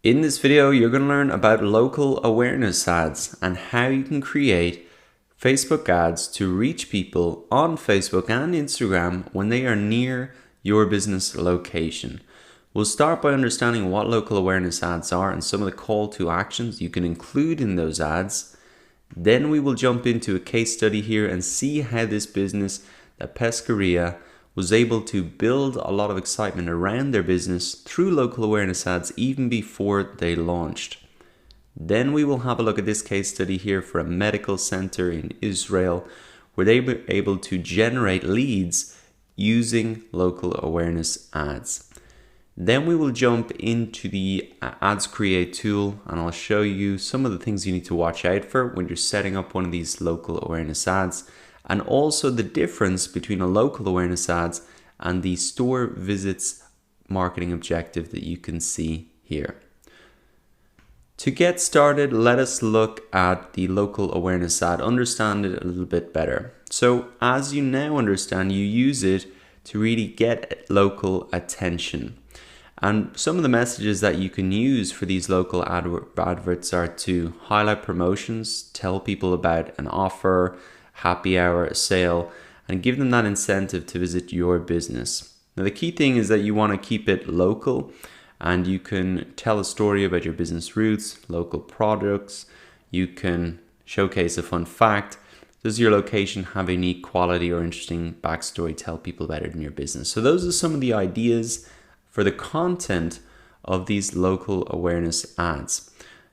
In this video, you're going to learn about local awareness ads and how you can create Facebook ads to reach people on Facebook and Instagram when they are near your business location. We'll start by understanding what local awareness ads are and some of the call to actions you can include in those ads. Then we will jump into a case study here and see how this business, the Pescaria, was able to build a lot of excitement around their business through local awareness ads even before they launched. Then we will have a look at this case study here for a medical center in Israel where they were able to generate leads using local awareness ads. Then we will jump into the Ads Create tool and I'll show you some of the things you need to watch out for when you're setting up one of these local awareness ads, and also the difference between a local awareness ads and the store visits marketing objective that you can see here. To get started, let us look at the local awareness ad, understand it a little bit better. So as you now understand, you use it to really get local attention. And some of the messages that you can use for these local adverts are to highlight promotions, tell people about an offer, happy hour, a sale, and give them that incentive to visit your business. Now the key thing is that you want to keep it local, and you can tell a story about your business roots, local products. You can showcase a fun fact. Does your location have a unique quality or interesting backstory? Tell people about it in your business. So those are some of the ideas for the content of these local awareness ads.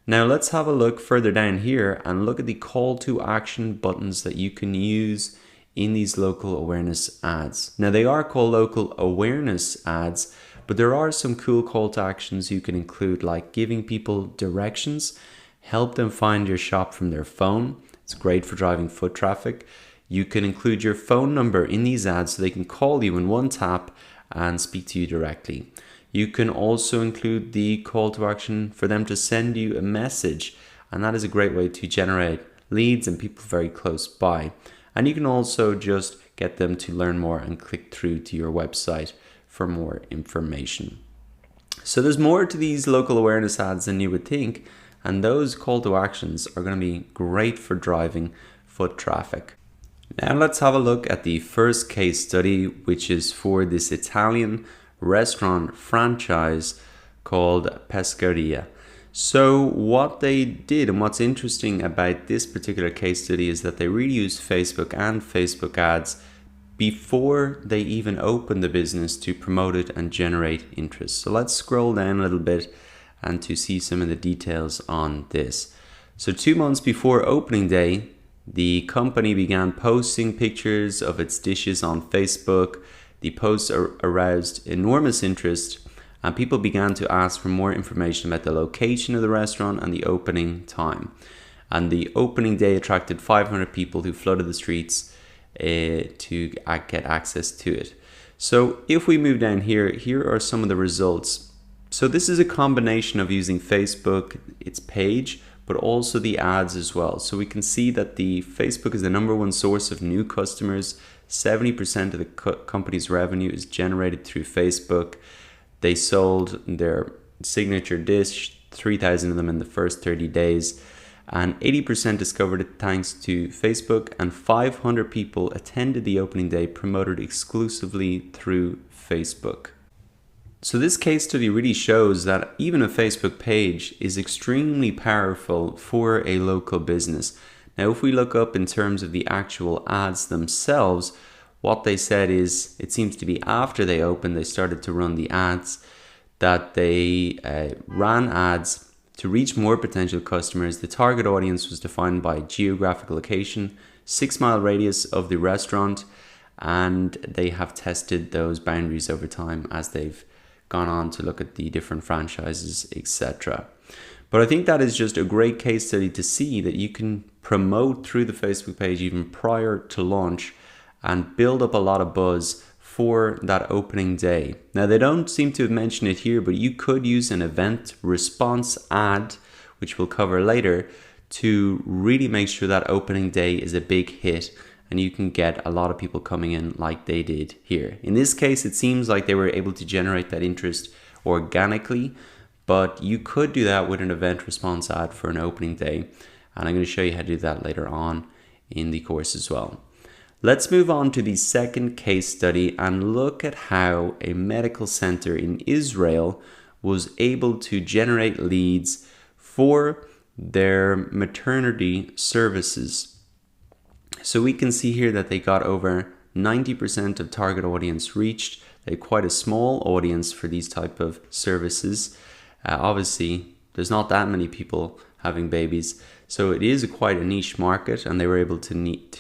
Now let's have a look further down here and look at the call to action buttons that you can use in these local awareness ads. Now they are called local awareness ads, but there are some cool call to actions you can include, like giving people directions, help them find your shop from their phone. It's great for driving foot traffic. You can include your phone number in these ads so they can call you in one tap and speak to you directly. You can also include the call to action for them to send you a message, and that is a great way to generate leads and people very close by. And you can also just get them to learn more and click through to your website for more information. So there's more to these local awareness ads than you would think, and those call to actions are going to be great for driving foot traffic. Now let's have a look at the first case study, which is for this Italian restaurant franchise called Pescaria. So what they did, and what's interesting about this particular case study, is that they really used Facebook and Facebook ads before they even opened the business to promote it and generate interest. So let's scroll down a little bit and to see some of the details on this. So 2 months before opening day, the company began posting pictures of its dishes on Facebook. The posts aroused enormous interest, and people began to ask for more information about the location of the restaurant and the opening time. And the opening day attracted 500 people who flooded the streets to get access to it. So if we move down here, here are some of the results. So this is a combination of using Facebook, its page, but also the ads as well. So we can see that the Facebook is the #1 source of new customers. 70% of the company's revenue is generated through Facebook. They sold their signature dish, 3,000 of them in the first 30 days. And 80% discovered it thanks to Facebook, and 500 people attended the opening day promoted exclusively through Facebook. So this case study really shows that even a Facebook page is extremely powerful for a local business. Now, if we look up in terms of the actual ads themselves, what they said is, it seems to be after they opened, they started to run the ads, that they ran ads to reach more potential customers. The target audience was defined by geographic location, 6-mile radius of the restaurant, and they have tested those boundaries over time as they've gone on to look at the different franchises, etc. But I think that is just a great case study to see that you can promote through the Facebook page even prior to launch and build up a lot of buzz for that opening day. Now they don't seem to have mentioned it here, but you could use an event response ad, which we'll cover later, to really make sure that opening day is a big hit and you can get a lot of people coming in like they did here. In this case, it seems like they were able to generate that interest organically, but you could do that with an event response ad for an opening day. And I'm going to show you how to do that later on in the course as well. Let's move on to the second case study and look at how a medical center in Israel was able to generate leads for their maternity services. So we can see here that they got over 90% of target audience reached. They had quite a small audience for these type of services. Obviously, there's not that many people having babies, so it is quite a niche market, and they were able to meet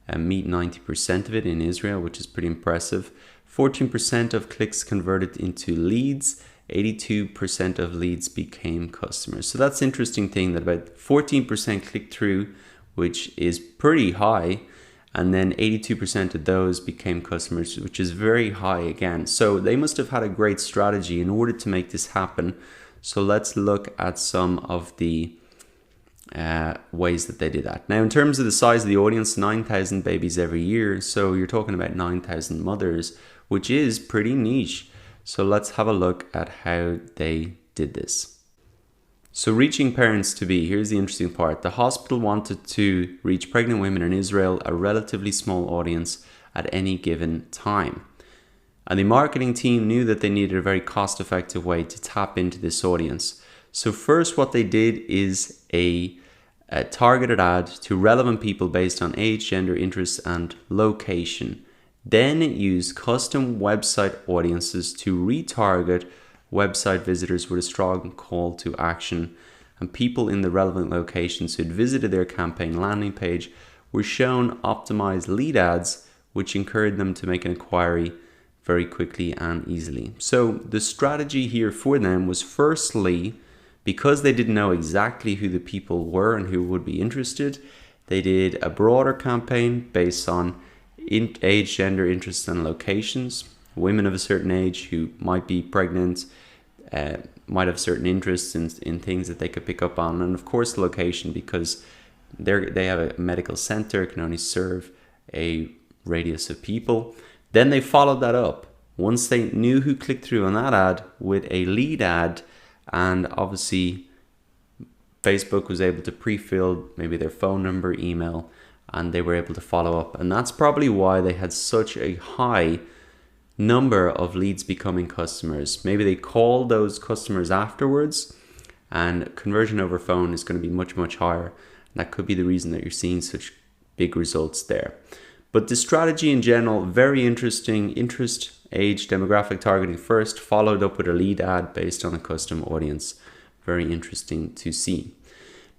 90% of it in Israel, which is pretty impressive. 14% of clicks converted into leads. 82% of leads became customers. So that's an interesting thing, that about 14% click through, which is pretty high, and then 82% of those became customers, which is very high again. So they must have had a great strategy in order to make this happen. So let's look at some of the ways that they did that. Now, in terms of the size of the audience, 9,000 babies every year. So you're talking about 9,000 mothers, which is pretty niche. So let's have a look at how they did this. So reaching parents to be, here's the interesting part. The hospital wanted to reach pregnant women in Israel, a relatively small audience at any given time. And the marketing team knew that they needed a very cost-effective way to tap into this audience. So first, what they did is a targeted ad to relevant people based on age, gender, interests, and location. Then it used custom website audiences to retarget website visitors with a strong call to action, and people in the relevant locations who had visited their campaign landing page were shown optimized lead ads, which encouraged them to make an inquiry very quickly and easily. So the strategy here for them was, firstly, because they didn't know exactly who the people were and who would be interested, they did a broader campaign based on age, gender, interests, and locations. Women of a certain age who might be pregnant, might have certain interests in things that they could pick up on. And of course, location, because they have a medical center, can only serve a radius of people. Then they followed that up once they knew who clicked through on that ad with a lead ad, and obviously Facebook was able to pre-fill maybe their phone number, email, and they were able to follow up. And that's probably why they had such a high number of leads becoming customers. Maybe they called those customers afterwards, and conversion over phone is going to be much, much higher. That could be the reason that you're seeing such big results there. But the strategy in general, very interesting. Interest, age, demographic targeting first, followed up with a lead ad based on a custom audience. Very interesting to see.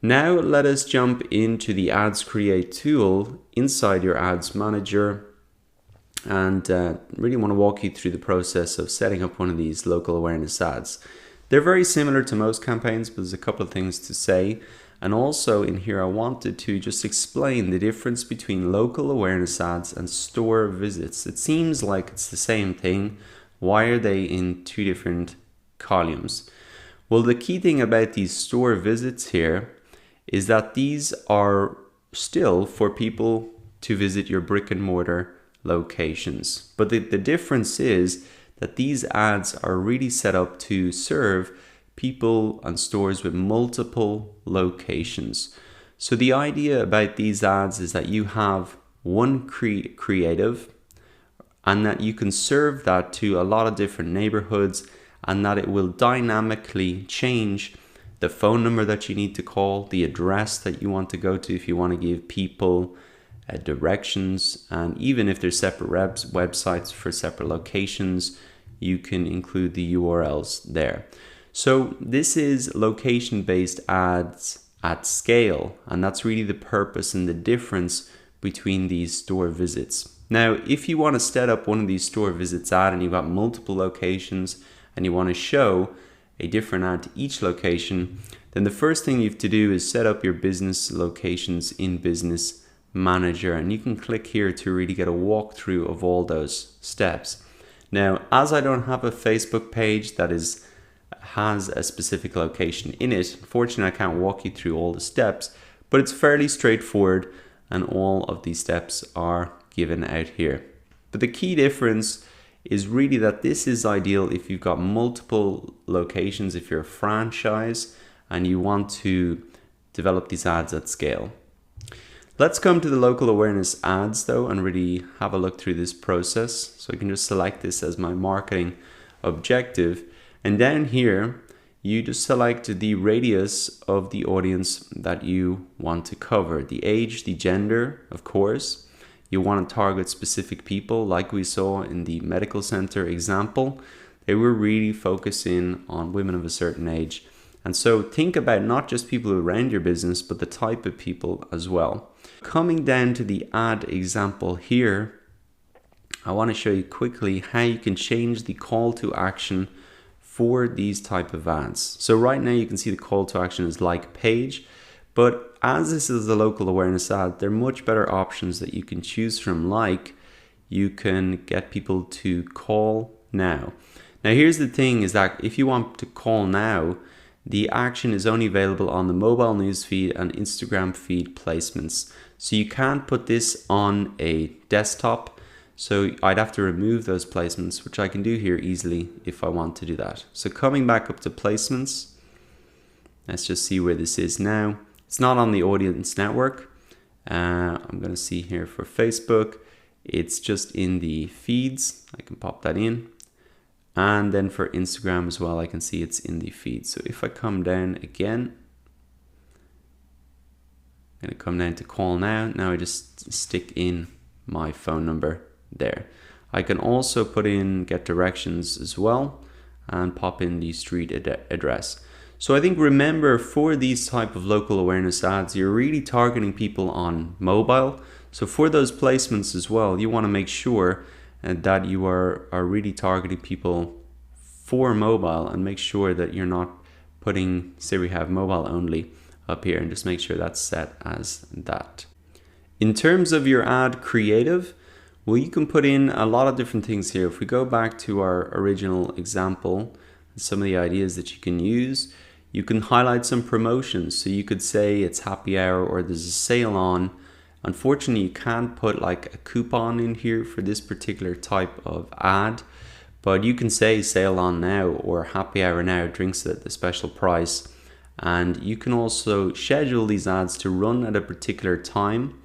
Now let us jump into the Ads Create tool inside your Ads Manager, and really want to walk you through the process of setting up one of these local awareness ads. They're very similar to most campaigns, but there's a couple of things to say. And also in here, I wanted to just explain the difference between local awareness ads and store visits. It seems like it's the same thing. Why are they in two different columns? Well, the key thing about these store visits here is that these are still for people to visit your brick and mortar locations. But the difference is that these ads are really set up to serve people and stores with multiple locations. So the idea about these ads is that you have one creative, and that you can serve that to a lot of different neighborhoods, and that it will dynamically change the phone number that you need to call, the address that you want to go to if you want to give people directions, and even if there's separate websites for separate locations, you can include the URLs there. So this is location-based ads at scale, and that's really the purpose and the difference between these store visits. Now, if you want to set up one of these store visits ad and you've got multiple locations and you want to show a different ad to each location, then the first thing you have to do is set up your business locations in Business Manager, and you can click here to really get a walkthrough of all those steps. Now, as I don't have a Facebook page that has a specific location in it, unfortunately I can't walk you through all the steps, but it's fairly straightforward and all of these steps are given out here. But the key difference is really that this is ideal if you've got multiple locations, if you're a franchise and you want to develop these ads at scale. Let's come to the local awareness ads though and really have a look through this process. So I can just select this as my marketing objective, and down here you just select the radius of the audience that you want to cover, the age, the gender, of course. You want to target specific people, like we saw in the medical center example. They were really focusing on women of a certain age. And so think about not just people around your business, but the type of people as well. Coming down to the ad example here, I want to show you quickly how you can change the call to action for these type of ads. So right now you can see the call to action is like page, but as this is a local awareness ad, there are much better options that you can choose from, like you can get people to call now. Now here's the thing, is that if you want to call now, the action is only available on the mobile newsfeed and Instagram feed placements. So you can't put this on a desktop. So I'd have to remove those placements, which I can do here easily if I want to do that. So coming back up to placements, let's just see where this is now. It's not on the audience network. I'm going to see here for Facebook, it's just in the feeds. I can pop that in. And then for Instagram as well, I can see it's in the feed. So if I come down again, I'm going to come down to call now. Now I just stick in my phone number there. I can also put in get directions as well and pop in the street address. So I think, remember, for these type of local awareness ads, you're really targeting people on mobile. So for those placements as well, you want to make sure that you are really targeting people for mobile, and make sure that you're not putting, say we have mobile only up here, and just make sure that's set as that. In terms of your ad creative, well, you can put in a lot of different things here. If we go back to our original example, some of the ideas that you can use, you can highlight some promotions. So you could say it's happy hour or there's a sale on. Unfortunately, you can't put like a coupon in here for this particular type of ad, but you can say sale on now or happy hour now, drinks at the special price. And you can also schedule these ads to run at a particular time,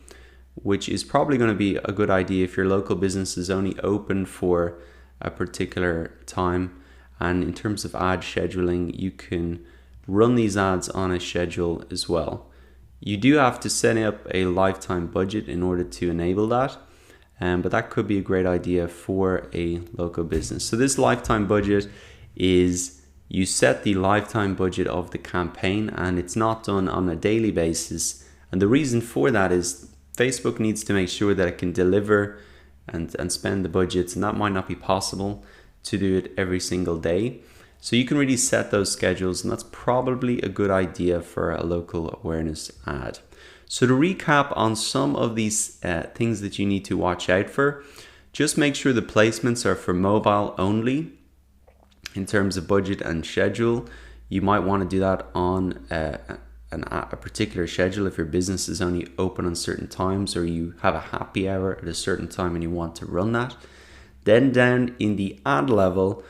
which is probably going to be a good idea if your local business is only open for a particular time. And in terms of ad scheduling, you can run these ads on a schedule as well. You do have to set up a lifetime budget in order to enable that, but that could be a great idea for a local business. So this lifetime budget is, you set the lifetime budget of the campaign, and it's not done on a daily basis. And the reason for that is Facebook needs to make sure that it can deliver and spend the budgets, and that might not be possible to do it every single day. So you can really set those schedules, and that's probably a good idea for a local awareness ad. So to recap on some of these things that you need to watch out for, just make sure the placements are for mobile only. In terms of budget and schedule, you might want to do that on a particular schedule if your business is only open on certain times, or you have a happy hour at a certain time and you want to run that. Then down in the ad level,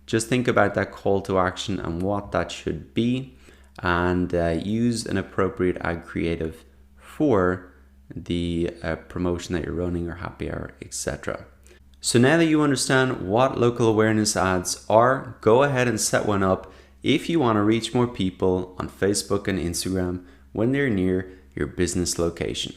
just think about that call to action and what that should be, and use an appropriate ad creative for the promotion that you're running or happy hour, etc. So now that you understand what local awareness ads are, go ahead and set one up if you want to reach more people on Facebook and Instagram when they're near your business location.